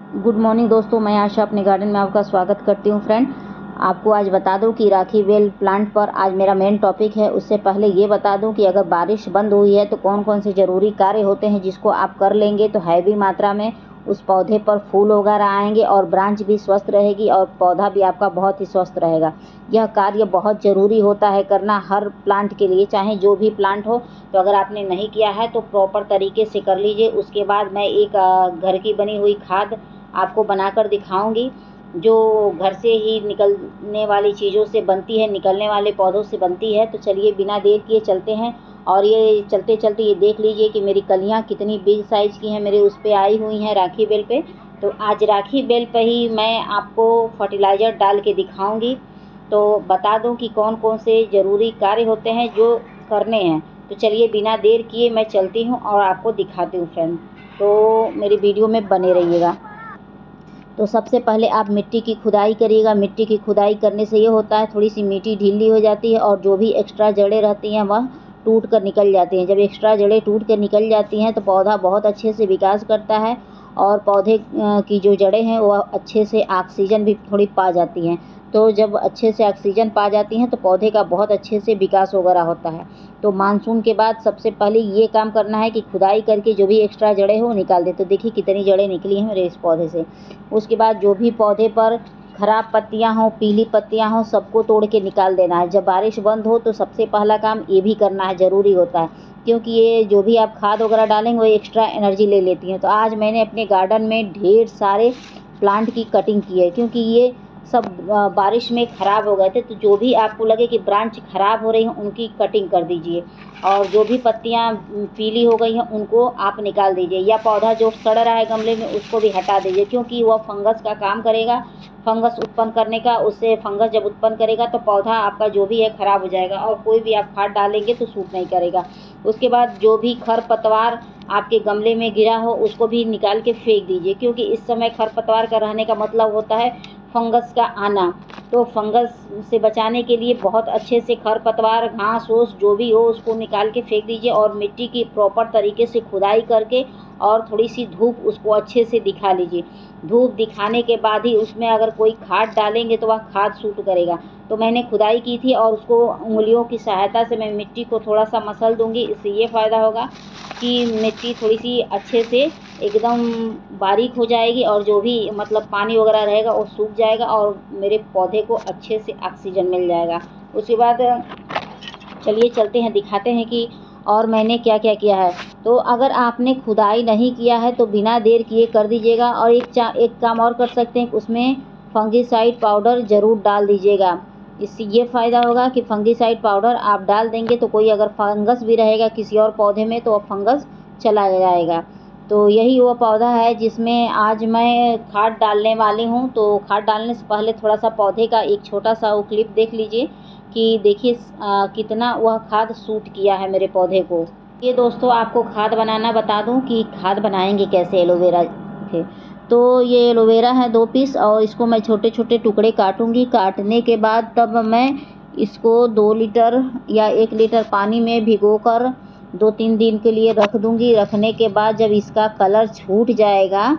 Good morning दोस्तों, मैं आशा अपने गार्डन में आपका स्वागत करती हूँ। फ्रेंड, आपको आज बता दूं कि राखी बेल प्लांट पर आज मेरा मेन टॉपिक है। उससे पहले ये बता दूं कि अगर बारिश बंद हुई है तो कौन कौन से ज़रूरी कार्य होते हैं जिसको आप कर लेंगे तो हैवी मात्रा में उस पौधे पर फूल वगैरह आएंगे और ब्रांच भी स्वस्थ रहेगी और पौधा भी आपका बहुत ही स्वस्थ रहेगा। यह कार्य बहुत ज़रूरी होता है करना हर प्लांट के लिए, चाहे जो भी प्लांट हो। तो अगर आपने नहीं किया है तो प्रॉपर तरीके से कर लीजिए। उसके बाद मैं एक घर की बनी हुई खाद आपको बनाकर दिखाऊंगी, जो घर से ही निकलने वाली चीज़ों से बनती है, निकलने वाले पौधों से बनती है। तो चलिए बिना देर किए चलते हैं। और ये चलते चलते ये देख लीजिए कि मेरी कलियां कितनी बिग साइज़ की हैं, मेरे उस पर आई हुई हैं राखी बेल पे। तो आज राखी बेल पे ही मैं आपको फर्टिलाइज़र डाल के दिखाऊंगी। तो बता दूं कि कौन कौन से ज़रूरी कार्य होते हैं जो करने हैं। तो चलिए बिना देर किए मैं चलती हूँ और आपको दिखाती हूँ फ्रेंड। तो मेरी वीडियो में बने रहिएगा। तो सबसे पहले आप मिट्टी की खुदाई करिएगा। मिट्टी की खुदाई करने से ये होता है थोड़ी सी मिट्टी ढीली हो जाती है और जो भी एक्स्ट्रा जड़ें रहती हैं वह टूट कर निकल जाती हैं। जब एक्स्ट्रा जड़ें टूट कर निकल जाती हैं तो पौधा बहुत अच्छे से विकास करता है और पौधे की जो जड़ें हैं वह अच्छे से ऑक्सीजन भी थोड़ी पा जाती हैं। तो जब अच्छे से ऑक्सीजन पा जाती हैं तो पौधे का बहुत अच्छे से विकास वगैरह होता है। तो मानसून के बाद सबसे पहले ये काम करना है कि खुदाई करके जो भी एक्स्ट्रा जड़ें हो निकाल दे। तो देखिए कितनी जड़ें निकली हैं मेरे इस पौधे से। उसके बाद जो भी पौधे पर खराब पत्तियां हों, पीली पत्तियां हों, सबको तोड़ के निकाल देना है। जब बारिश बंद हो तो सबसे पहला काम ये भी करना है, ज़रूरी होता है, क्योंकि ये जो भी आप खाद वगैरह डालेंगे वो एक्स्ट्रा एनर्जी ले लेती हैं। तो आज मैंने अपने गार्डन में ढेर सारे प्लांट की कटिंग की है, क्योंकि ये सब बारिश में ख़राब हो गए थे। तो जो भी आपको लगे कि ब्रांच ख़राब हो रही हैं उनकी कटिंग कर दीजिए और जो भी पत्तियां पीली हो गई हैं उनको आप निकाल दीजिए, या पौधा जो सड़ रहा है गमले में उसको भी हटा दीजिए, क्योंकि वह फंगस का काम करेगा, फंगस उत्पन्न करने का। उससे फंगस जब उत्पन्न करेगा तो पौधा आपका जो भी है ख़राब हो जाएगा और कोई भी आप खाद डालेंगे तो सूट नहीं करेगा। उसके बाद जो भी खरपतवार आपके गमले में गिरा हो उसको भी निकाल के फेंक दीजिए, क्योंकि इस समय खरपतवार का रहने का मतलब होता है फंगस का आना। तो फंगस से बचाने के लिए बहुत अच्छे से खरपतवार, घास ओस जो भी हो उसको निकाल के फेंक दीजिए और मिट्टी की प्रॉपर तरीके से खुदाई करके और थोड़ी सी धूप उसको अच्छे से दिखा लीजिए। धूप दिखाने के बाद ही उसमें अगर कोई खाद डालेंगे तो वह खाद सूट करेगा। तो मैंने खुदाई की थी और उसको उंगलियों की सहायता से मैं मिट्टी को थोड़ा सा मसल दूंगी। इससे ये फ़ायदा होगा कि मिट्टी थोड़ी सी अच्छे से एकदम बारीक हो जाएगी और जो भी मतलब पानी वगैरह रहेगा वो सूख जाएगा और मेरे पौधे को अच्छे से ऑक्सीजन मिल जाएगा। उसके बाद चलिए चलते हैं, दिखाते हैं कि और मैंने क्या क्या किया है। तो अगर आपने खुदाई नहीं किया है तो बिना देर किए कर दीजिएगा। और एक काम और कर सकते हैं, उसमें फंगीसाइड पाउडर ज़रूर डाल दीजिएगा। इससे ये फ़ायदा होगा कि फंगीसाइड पाउडर आप डाल देंगे तो कोई अगर फंगस भी रहेगा किसी और पौधे में तो वह फंगस चला जाएगा। तो यही वो पौधा है जिसमें आज मैं खाद डालने वाली हूँ। तो खाद डालने से पहले थोड़ा सा पौधे का एक छोटा सा वो क्लिप देख लीजिए कि देखिए कितना वह खाद सूट किया है मेरे पौधे को। ये दोस्तों आपको खाद बनाना बता दूं कि खाद बनाएंगे कैसे एलोवेरा के। तो ये एलोवेरा है 2 पीस और इसको मैं छोटे छोटे टुकड़े काटूंगी। काटने के बाद तब मैं इसको 2 लीटर या 1 लीटर पानी में भिगोकर 2-3 दिन के लिए रख दूंगी। रखने के बाद जब इसका कलर छूट जाएगा,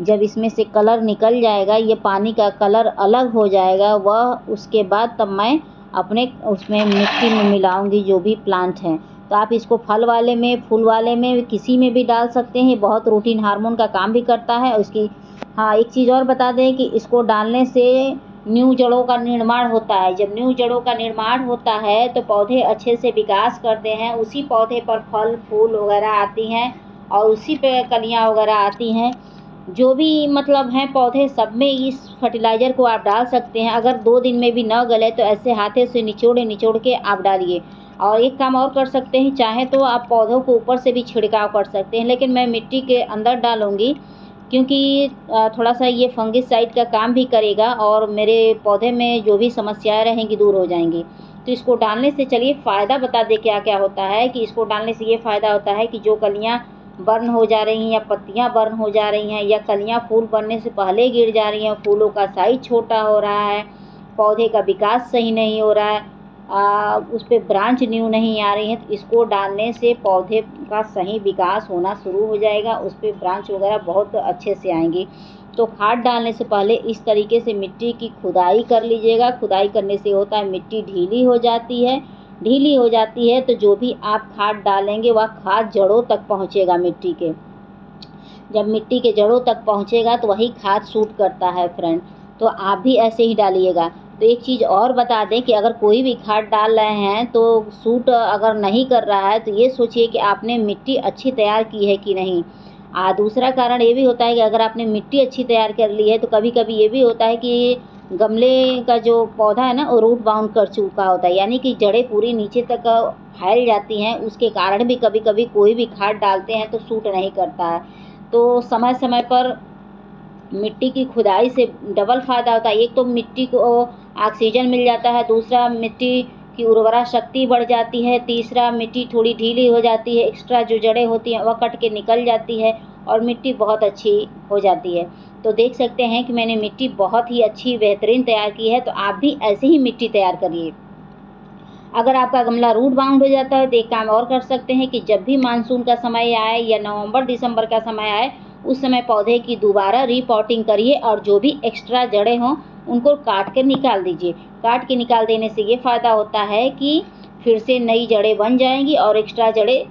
जब इसमें से कलर निकल जाएगा, ये पानी का कलर अलग हो जाएगा, वह उसके बाद तब मैं अपने उसमें मिट्टी में मिलाऊंगी जो भी प्लांट हैं। तो आप इसको फल वाले में, फूल वाले में, किसी में भी डाल सकते हैं। बहुत रूटीन हार्मोन का काम भी करता है उसकी। हाँ, एक चीज़ और बता दें कि इसको डालने से न्यू जड़ों का निर्माण होता है। जब न्यू जड़ों का निर्माण होता है तो पौधे अच्छे से विकास करते हैं, उसी पौधे पर फल फूल वगैरह आती हैं और उसी पे कलियाँ वगैरह आती हैं। जो भी मतलब हैं पौधे, सब में इस फर्टिलाइज़र को आप डाल सकते हैं। अगर 2 दिन में भी न गले तो ऐसे हाथे से निचोड़ निचोड़ के आप डालिए। और एक काम और कर सकते हैं, चाहे तो आप पौधों को ऊपर से भी छिड़काव कर सकते हैं, लेकिन मैं मिट्टी के अंदर डालूंगी क्योंकि थोड़ा सा ये फंगिसाइड का काम भी करेगा और मेरे पौधे में जो भी समस्याएं रहेंगी दूर हो जाएंगी। तो इसको डालने से चलिए फ़ायदा बता दें क्या क्या होता है। कि इसको डालने से ये फ़ायदा होता है कि जो कलियाँ बर्न हो जा रही हैं या पत्तियां बर्न हो जा रही हैं या कलियां फूल बनने से पहले गिर जा रही हैं, फूलों का साइज छोटा हो रहा है, पौधे का विकास सही नहीं हो रहा है, उस पर ब्रांच न्यू नहीं आ रही है, तो इसको डालने से पौधे का सही विकास होना शुरू हो जाएगा। उस पर ब्रांच वगैरह बहुत अच्छे से आएंगी। तो खाद डालने से पहले इस तरीके से मिट्टी की खुदाई कर लीजिएगा। खुदाई करने से होता है मिट्टी ढीली हो जाती है। ढीली हो जाती है तो जो भी आप खाद डालेंगे वह खाद जड़ों तक पहुँचेगा मिट्टी के। जब मिट्टी के जड़ों तक पहुँचेगा तो वही खाद सूट करता है फ्रेंड। तो आप भी ऐसे ही डालिएगा। तो एक चीज़ और बता दें कि अगर कोई भी खाद डाल रहे हैं तो सूट अगर नहीं कर रहा है तो ये सोचिए कि आपने मिट्टी अच्छी तैयार की है कि नहीं। दूसरा कारण ये भी होता है कि अगर आपने मिट्टी अच्छी तैयार कर ली है तो कभी कभी ये भी होता है कि गमले का जो पौधा है ना वो रूट बाउंड कर चुका होता है, यानी कि जड़ें पूरी नीचे तक फैल जाती हैं। उसके कारण भी कभी कभी कोई भी खाद डालते हैं तो सूट नहीं करता है। तो समय समय पर मिट्टी की खुदाई से डबल फ़ायदा होता है। एक तो मिट्टी को ऑक्सीजन मिल जाता है, दूसरा मिट्टी की उर्वरा शक्ति बढ़ जाती है, तीसरा मिट्टी थोड़ी ढीली हो जाती है, एक्स्ट्रा जो जड़ें होती हैं वह कट के निकल जाती है और मिट्टी बहुत अच्छी हो जाती है। तो देख सकते हैं कि मैंने मिट्टी बहुत ही अच्छी बेहतरीन तैयार की है। तो आप भी ऐसे ही मिट्टी तैयार करिए। अगर आपका गमला रूट बाउंड हो जाता है तो एक काम और कर सकते हैं कि जब भी मानसून का समय आए या नवंबर दिसंबर का समय आए उस समय पौधे की दोबारा रीपॉटिंग करिए और जो भी एक्स्ट्रा जड़ें हों उनको काट कर निकाल दीजिए। काट के निकाल देने से ये फ़ायदा होता है कि फिर से नई जड़ें बन जाएंगी और एक्स्ट्रा जड़ें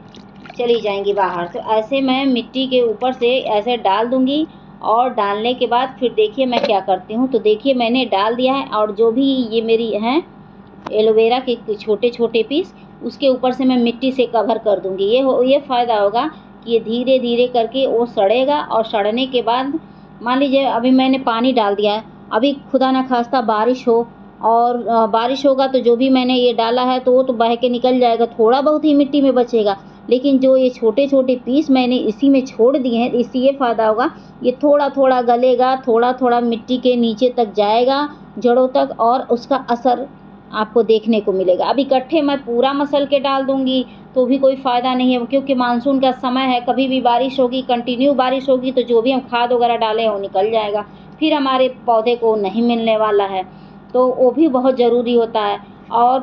चली जाएंगी बाहर। तो ऐसे मैं मिट्टी के ऊपर से ऐसे डाल दूँगी और डालने के बाद फिर देखिए मैं क्या करती हूँ। तो देखिए मैंने डाल दिया है और जो भी ये मेरी हैं एलोवेरा के छोटे छोटे पीस उसके ऊपर से मैं मिट्टी से कवर कर दूँगी। ये फ़ायदा होगा कि ये धीरे धीरे करके वो सड़ेगा और सड़ने के बाद मान लीजिए अभी मैंने पानी डाल दिया है, अभी खुदा ना खास्ता बारिश हो और बारिश होगा तो जो भी मैंने ये डाला है तो वो तो बह के निकल जाएगा, थोड़ा बहुत ही मिट्टी में बचेगा। लेकिन जो ये छोटे छोटे पीस मैंने इसी में छोड़ दिए हैं इससे ये फ़ायदा होगा ये थोड़ा थोड़ा गलेगा, थोड़ा थोड़ा मिट्टी के नीचे तक जाएगा जड़ों तक और उसका असर आपको देखने को मिलेगा। अब इकट्ठे मैं पूरा मसल के डाल दूँगी तो भी कोई फ़ायदा नहीं है, क्योंकि मानसून का समय है, कभी भी बारिश होगी, कंटिन्यू बारिश होगी तो जो भी हम खाद वगैरह डालें वो निकल जाएगा, फिर हमारे पौधे को नहीं मिलने वाला है। तो वो भी बहुत ज़रूरी होता है। और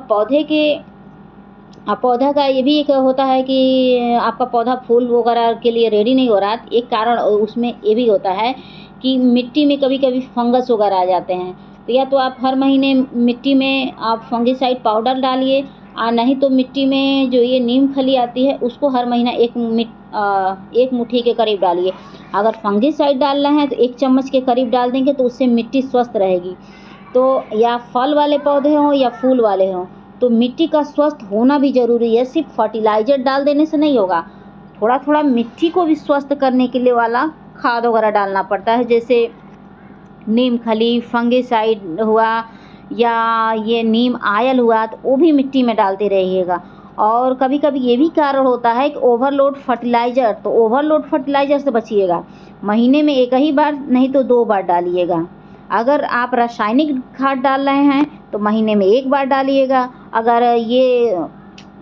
पौधा का ये भी एक होता है कि आपका पौधा फूल वगैरह के लिए रेडी नहीं हो रहा है। एक कारण उसमें ये भी होता है कि मिट्टी में कभी कभी फंगस वगैरह आ जाते हैं। तो या तो आप हर महीने मिट्टी में आप फंगिसाइड पाउडर डालिए, नहीं तो मिट्टी में जो ये नीम खली आती है उसको हर महीना एक मुट्ठी के करीब डालिए। अगर फंगिसाइड डालना है तो 1 चम्मच के करीब डाल देंगे तो उससे मिट्टी स्वस्थ रहेगी। तो या फल वाले पौधे हों या फूल वाले हों तो मिट्टी का स्वस्थ होना भी ज़रूरी है। सिर्फ फर्टिलाइज़र डाल देने से नहीं होगा, थोड़ा थोड़ा मिट्टी को भी स्वस्थ करने के लिए वाला खाद वगैरह डालना पड़ता है, जैसे नीम खली, फंगिसाइड हुआ या ये नीम आयल हुआ तो वो भी मिट्टी में डालते रहिएगा। और कभी कभी ये भी कारण होता है कि ओवरलोड फर्टिलाइज़र, तो ओवरलोड फर्टिलाइज़र से बचिएगा। महीने में 1 ही बार नहीं तो 2 बार डालिएगा। अगर आप रासायनिक खाद डाल रहे हैं तो महीने में 1 बार डालिएगा। अगर ये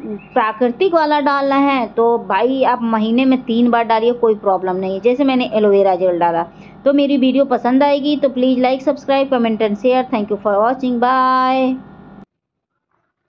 प्राकृतिक वाला डालना है तो भाई आप महीने में 3 बार डालिए, कोई प्रॉब्लम नहीं है। जैसे मैंने एलोवेरा जेल डाला। तो मेरी वीडियो पसंद आएगी तो please like, subscribe, comment and share. Thank you for watching. Bye.